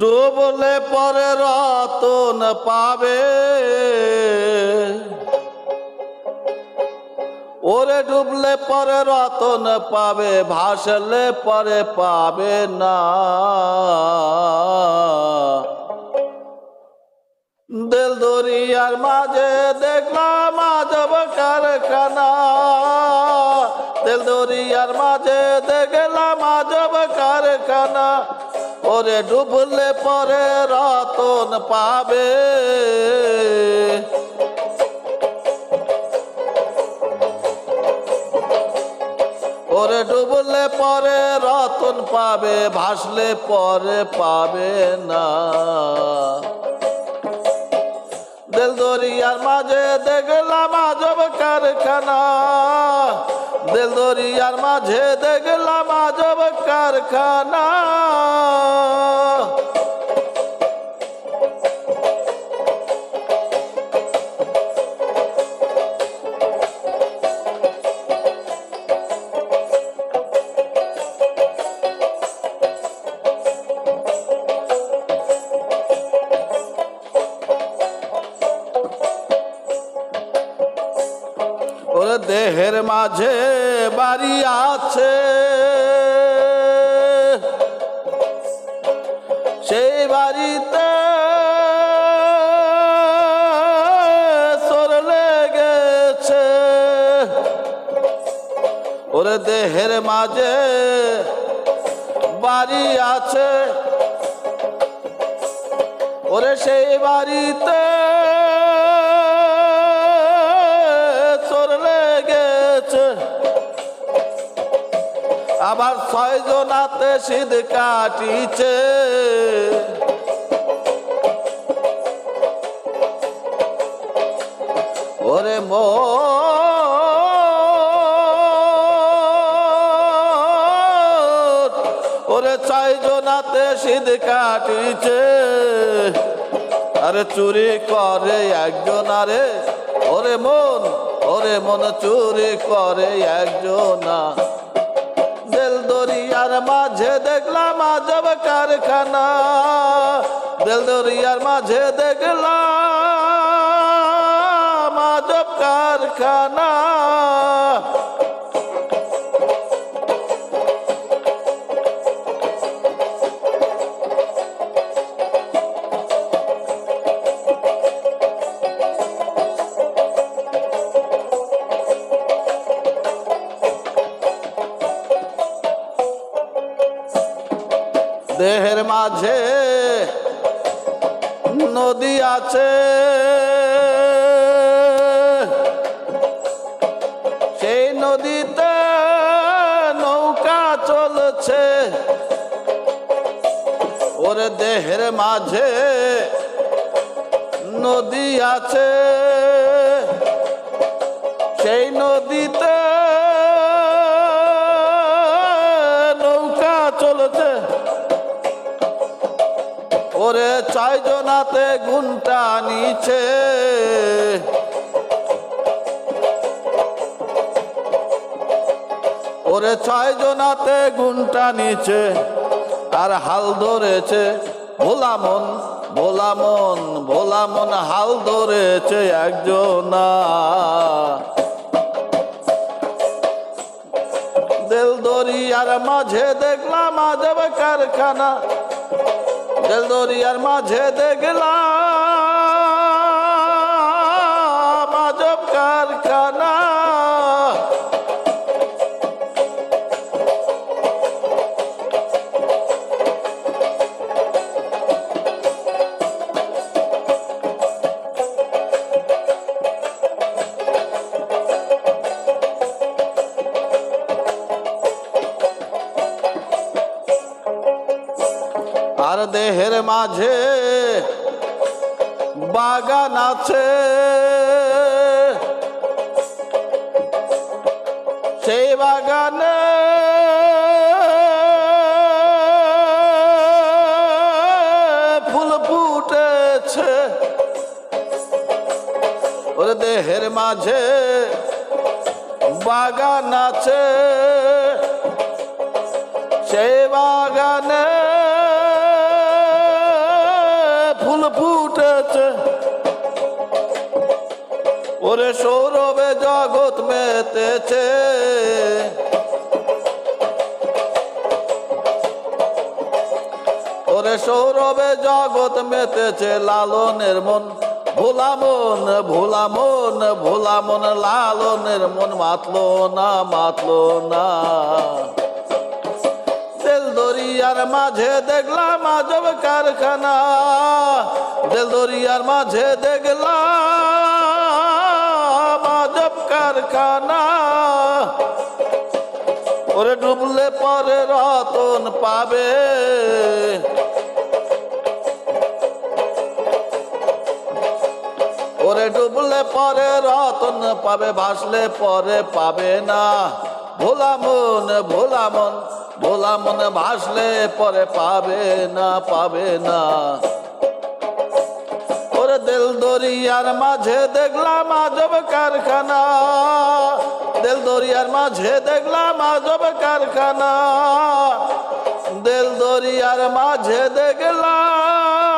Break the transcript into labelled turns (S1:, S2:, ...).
S1: ডুবলে পরে রতন পাবে, ওরে ডুবলে পরে রতন পাবে, ভাসলে পরে পাবে না। দিল দরিয়ার মাঝে দেখলাম আজব কারখানা, দিল দরিয়ার মাঝে দেখলাম আজব কারখানা, ওরে ডুবলে পরে রতন পাবে, ওরে ডুবলে পরে রতন পাবে, ভাসলে পরে পাবে না। দিল দরিয়ার মাঝে দেখলাম আজব কারখানা, দিল দরিয়ার মাঝে দেখলাম আজব কারখানা, ওরে দেহের মাঝে বাড়ি আছে, সেই বাড়িতে চোর লেগেছে, ওরে দেহের মাঝে বাড়ি আছে, ওরে সেই বাড়িতে আবার 6 জনাতে সিধ কাটিছে, ওরে ওরে 6 জনাতে সিধ কাটিছে, আরে চুরি করে একজন, আরে ওরে মন চুরি করে একজনা। দিল দরিয়ার মাঝে দেখলাম আজব কারখানা, দিল দরিয়ার মাঝে দেখলাম আজব কারখানা, দেহের মাঝে নদী আছে, সেই নদীতে নৌকা চলছে, ওরে দেহের মাঝে নদী আছে, সেই নদীতে নৌকা চলছে, ওরে 6 জনাতে ঘুমটা নিচে, ওরে 6 জনাতে ঘুমটা নিচে, আর হাল ধরেছে ভোলামন, ভোলামন ভোলামন হাল ধরেছে একজনা। দিল দরিয়ার মাঝে দেখলাম আজব কারখানা, দিল দরিয়ার মাঝে দেখলাম আজব কারখানা, আর দেহের মাঝে বাগান আছে, সেই বাগানে দেহের মাঝে বাগান আছে, সেই বাগানে ফুল ফুটেছে, ওরে সৌরভে জগৎ মেতেছে। ওরে সৌরভে জগৎ মেতেছে, লালনের মন ভোলা মন, ভোলা মন, ভোলা মন, লালনের মন মাতলো না, মাতলো না। তেল দরিয়ার মাঝে দেখলাম আজব কারখানা, তেল দরিয়ার মাঝে দেখলাম আজব কারখানা। ওরে ডুবলে পরে রতন পাবে, ওরে ডুবলে পরে রতন পাবে, ভাসলে পরে পাবে না। ভোলা মন, ভোলা মন, ভোলা মন, ভাসলে পরে পাবে না, পাবে না। ওরে দিল দরিয়ার মাঝে দেখলাম আজব কারখানা, দিল দরিয়ার মাঝে দেখলাম আজব কারখানা, দিল দরিয়ার মাঝে দেখলাম